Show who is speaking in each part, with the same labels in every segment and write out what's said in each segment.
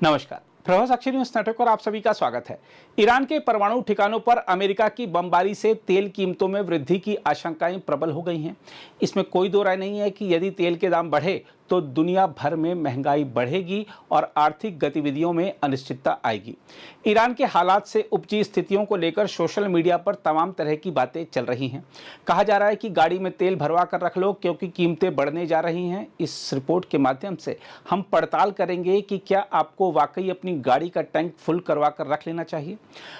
Speaker 1: नमस्कार, प्रभात साक्षी news network पर आप सभी का स्वागत है। ईरान के परमाणु ठिकानों पर अमेरिका की बमबारी से तेल कीमतों में वृद्धि की आशंकाएं प्रबल हो गई हैं। इसमें कोई दो राय नहीं है कि यदि तेल के दाम बढ़े तो दुनिया भर में महंगाई बढ़ेगी और आर्थिक गतिविधियों में अनिश्चितता आएगी। ईरान के हालात से उपजी स्थितियों को लेकर सोशल मीडिया पर तमाम तरह की बातें चल रही हैं। कहा जा रहा है कि गाड़ी में तेल भरवा कर रख लो क्योंकि कीमतें बढ़ने जा रही हैं। इस रिपोर्ट के माध्यम से हम पड़ताल करेंगे कि क्या आपको वाकई अपनी गाड़ी का टैंक फुल करवा कर रख लेना चाहिए।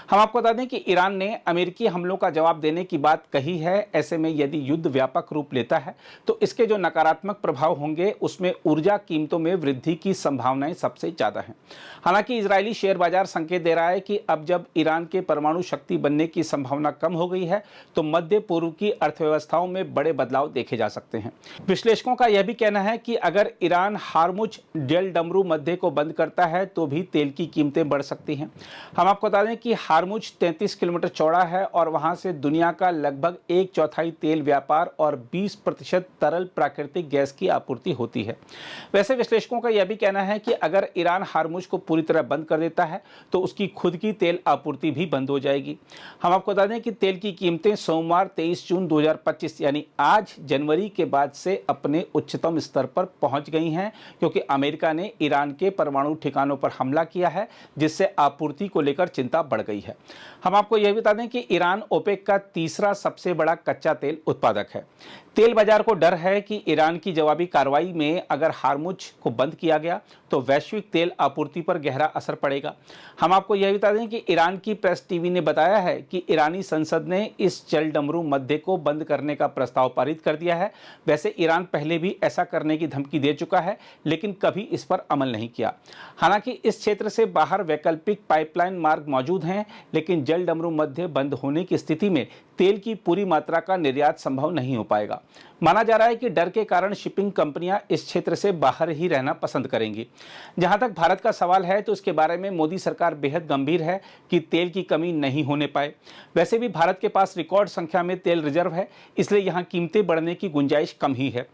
Speaker 1: हम आपको बता दें कि ईरान ने अमेरिकी हमलों का जवाब देने की बात कही है। ऐसे में यदि युद्ध व्यापक रूप लेता है तो इसके जो नकारात्मक प्रभाव होंगे उसमें ऊर्जा कीमतों में वृद्धि की संभावनाएं सबसे ज्यादा हैं। हालांकि इजरायली शेयर बाजार संकेत दे रहा है कि अब जब ईरान के परमाणु शक्ति बनने की संभावना कम हो गई है तो मध्य पूर्व की अर्थव्यवस्थाओं में बड़े बदलाव देखे जा सकते हैं। विश्लेषकों का यह भी कहना है कि अगर ईरान हार्मुज जल डमरू मध्य को बंद करता है तो भी तेल की कीमतें बढ़ सकती हैं। हम आपको बता दें कि हार्मुज 33 किलोमीटर चौड़ा है और वहां से दुनिया का लगभग 1/4 तेल व्यापार और 20% तरल प्राकृतिक गैस की आपूर्ति होती है। वैसे विश्लेषकों का यह भी कहना है कि अगर ईरान हार्मुज को पूरी तरह बंद कर देता है तो उसकी खुद की तेल आपूर्ति भी बंद हो जाएगी। हम आपको बता दें कि तेल की कीमतें सोमवार 23 जून 2025 यानी आज जनवरी के बाद से अपने उच्चतम स्तर पर पहुंच गई हैं, क्योंकि अमेरिका ने ईरान के परमाणु ठिकानों पर हमला किया है, जिससे आपूर्ति को लेकर चिंता बढ़ गई है। हम आपको यह बता दें कि ईरान ओपेक का तीसरा सबसे बड़ा कच्चा तेल उत्पादक है। तेल बाजार को डर है कि ईरान की जवाबी कार्रवाई में अगर हार्मुज को बंद किया गया तो वैश्विक तेल आपूर्ति पर गहरा असर पड़ेगा। हम आपको यह बता दें कि ईरान की प्रेस टीवी ने बताया है कि ईरानी संसद ने इस जल डमरू मध्य को बंद करने का प्रस्ताव पारित कर दिया है। वैसे ईरान पहले भी ऐसा करने की धमकी दे चुका है, लेकिन कभी इस पर अमल नहीं किया। हालांकि इस क्षेत्र से बाहर वैकल्पिक पाइपलाइन मार्ग मौजूद हैं, लेकिन जल डमरू मध्य बंद होने की स्थिति में तेल की पूरी मात्रा का निर्यात संभव नहीं हो पाएगा। माना जा रहा है कि डर के कारण शिपिंग कंपनियां इस क्षेत्र से बाहर ही रहना पसंद करेंगी। जहां तक भारत का सवाल है तो इसके बारे में मोदी सरकार बेहद गंभीर है कि तेल की कमी नहीं होने पाए। वैसे भी भारत के पास रिकॉर्ड संख्या में तेल रिजर्व है, इसलिए यहां कीमतें बढ़ने की गुंजाइश कम ही है।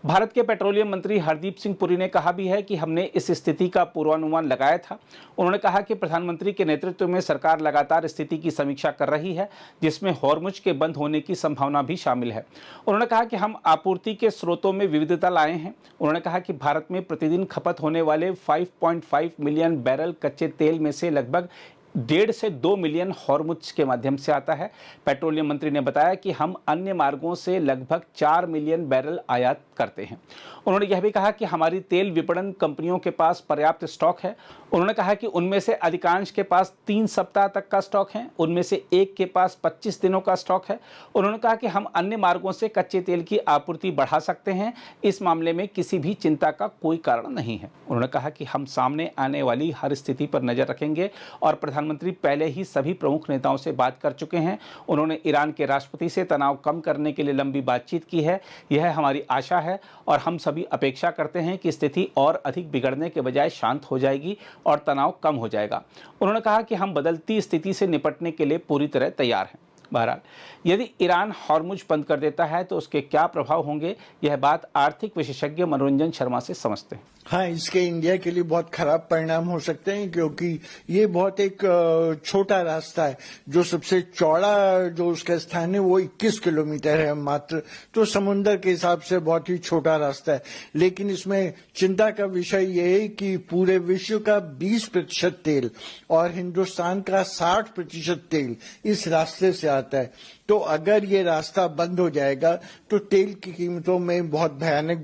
Speaker 1: भारत के पेट्रोलियम मंत्री हरदीप सिंह पुरी ने कहा भी है कि हमने इस स्थिति का पूर्वानुमान लगाया था। उन्होंने कहा कि प्रधानमंत्री के नेतृत्व में सरकार लगातार स्थिति की समीक्षा कर रही है, जिसमें हॉर्मुज के बंद होने की संभावना भी शामिल है। उन्होंने कहा कि हम आपूर्ति के स्रोतों में विविधता लाए हैं। उन्होंने कहा कि भारत में प्रतिदिन खपत होने वाले 5.5 मिलियन बैरल कच्चे तेल में से लगभग 1.5 से 2 मिलियन हॉर्मुज के माध्यम से आता है। पेट्रोलियम मंत्री ने बताया कि हम अन्य मार्गों से लगभग 4 मिलियन बैरल आयात करते हैं। उन्होंने यह भी कहा कि हमारी तेल विपणन कंपनियों के पास पर्याप्त स्टॉक है। उन्होंने कहा कि उनमें से अधिकांश के पास 3 सप्ताह तक का स्टॉक है, उनमें से एक के पास 25 दिनों का स्टॉक है। उन्होंने कहा कि हम अन्य मार्गों से कच्चे तेल की आपूर्ति बढ़ा सकते हैं। इस मामले में किसी भी चिंता का कोई कारण नहीं है। उन्होंने कहा कि हम सामने आने वाली हर स्थिति पर नजर रखेंगे और प्रधानमंत्री पहले ही सभी प्रमुख नेताओं से बात कर चुके हैं। उन्होंने ईरान के राष्ट्रपति से तनाव कम करने के लिए लंबी बातचीत की है। यह हमारी आशा है और हम सभी अपेक्षा करते हैं कि स्थिति और अधिक बिगड़ने के बजाय शांत हो जाएगी और तनाव कम हो जाएगा। उन्होंने कहा कि हम बदलती स्थिति से निपटने के लिए पूरी तरह तैयार हैं। बहरहाल, यदि ईरान हॉर्मुज बंद कर देता है तो उसके क्या प्रभाव होंगे, यह बात आर्थिक विशेषज्ञ मनोरंजन शर्मा से समझते हैं।
Speaker 2: हाँ, इसके इंडिया के लिए बहुत खराब परिणाम हो सकते हैं, क्योंकि ये बहुत एक छोटा रास्ता है। जो सबसे चौड़ा जो उसका स्थान है वो 21 किलोमीटर है मात्र, तो समुद्र के हिसाब से बहुत ही छोटा रास्ता है। लेकिन इसमें चिंता का विषय ये है कि पूरे विश्व का 20% तेल और हिंदुस्तान का 60% तेल इस रास्ते से आता है। तो अगर ये रास्ता बंद हो जाएगा तो तेल की कीमतों में बहुत भयानक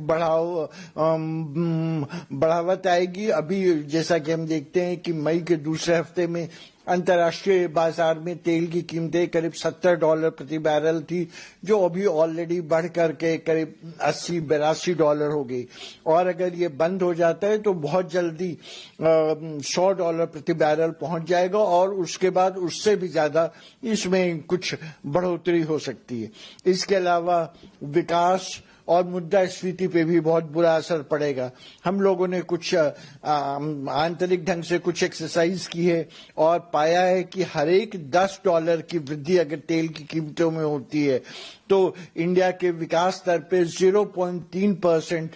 Speaker 2: बढ़ावट आएगी। अभी जैसा कि हम देखते हैं कि मई के दूसरे हफ्ते में अंतर्राष्ट्रीय बाजार में तेल की कीमतें करीब $70 प्रति बैरल थी, जो अभी ऑलरेडी बढ़ करके करीब $80-82 हो गई। और अगर ये बंद हो जाता है तो बहुत जल्दी $100 प्रति बैरल पहुंच जाएगा और उसके बाद उससे भी ज्यादा इसमें कुछ बढ़ोतरी हो सकती है। इसके अलावा विकास और मुद्रास्फीति पे भी बहुत बुरा असर पड़ेगा। हम लोगों ने कुछ आंतरिक ढंग से कुछ एक्सरसाइज की है और पाया है कि हर एक $10 की वृद्धि अगर तेल की कीमतों में होती है तो इंडिया के विकास दर पे 0.3%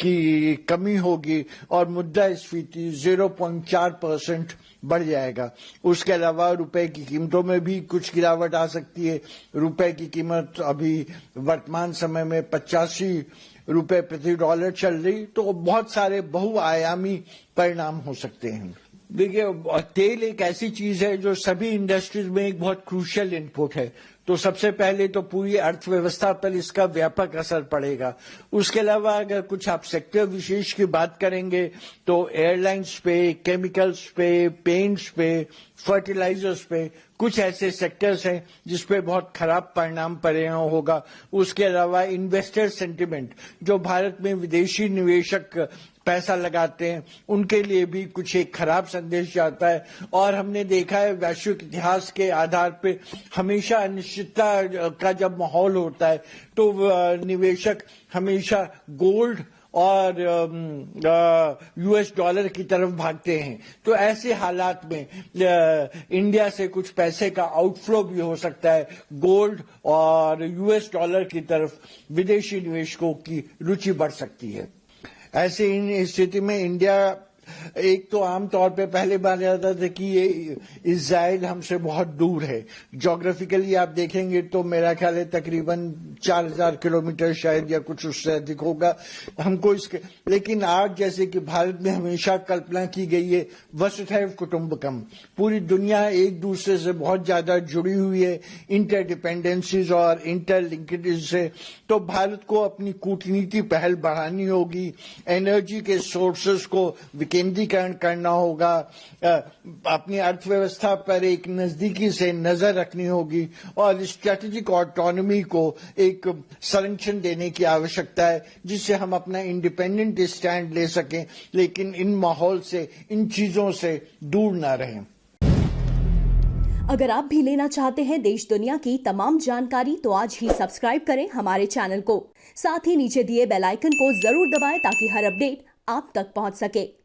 Speaker 2: की कमी होगी और मुद्रास्फीति 0.4% बढ़ जाएगा। उसके अलावा रुपए की कीमतों में भी कुछ गिरावट आ सकती है। रुपए की कीमत अभी वर्तमान समय में 85 रुपए प्रति डॉलर चल रही, तो बहुत सारे बहुआयामी परिणाम हो सकते हैं। देखिए, तेल एक ऐसी चीज है जो सभी इंडस्ट्रीज में एक बहुत क्रूशियल इनपुट है, तो सबसे पहले तो पूरी अर्थव्यवस्था पर इसका व्यापक असर पड़ेगा। उसके अलावा अगर कुछ आप सेक्टर विशेष की बात करेंगे तो एयरलाइंस पे, केमिकल्स पे, पेंट्स पे, फर्टिलाइजर्स पे कुछ ऐसे सेक्टर्स हैं जिसपे बहुत खराब परिणाम परिणाम होगा। उसके अलावा इन्वेस्टर सेंटिमेंट, जो भारत में विदेशी निवेशक पैसा लगाते हैं, उनके लिए भी कुछ एक खराब संदेश जाता है। और हमने देखा है वैश्विक इतिहास के आधार पे हमेशा अनिश्चितता का जब माहौल होता है तो निवेशक हमेशा गोल्ड और यूएस डॉलर की तरफ भागते हैं। तो ऐसे हालात में इंडिया से कुछ पैसे का आउटफ्लो भी हो सकता है। गोल्ड और यूएस डॉलर की तरफ विदेशी निवेशकों की रुचि बढ़ सकती है। ऐसे इन स्थिति में इंडिया एक तो आमतौर पे पहले बार जाता था कि ये इजराइल हमसे बहुत दूर है। ज्योग्राफिकली आप देखेंगे तो मेरा ख्याल है तकरीबन 4000 किलोमीटर शायद या कुछ उससे अधिक होगा हमको इसके। लेकिन आज जैसे कि भारत में हमेशा कल्पना की गई है वसुधैव कुटुंबकम, पूरी दुनिया एक दूसरे से बहुत ज्यादा जुड़ी हुई है इंटरडिपेंडेंसीज और इंटरलिंकेज से। तो भारत को अपनी कूटनीति पहल बढ़ानी होगी, एनर्जी के सोर्सेस को केंद्रीकरण करना होगा, अपनी अर्थव्यवस्था पर एक नजदीकी से नजर रखनी होगी और स्ट्रेटेजिक ऑटोनॉमी को एक संरक्षण देने की आवश्यकता है जिससे हम अपना इंडिपेंडेंट स्टैंड ले सकें, लेकिन इन माहौल से, इन चीजों से दूर ना रहें।
Speaker 3: अगर आप भी लेना चाहते हैं देश दुनिया की तमाम जानकारी तो आज ही सब्सक्राइब करें हमारे चैनल को। साथ ही नीचे दिए बेल आइकन को जरूर दबाएं ताकि हर अपडेट आप तक पहुंच सके।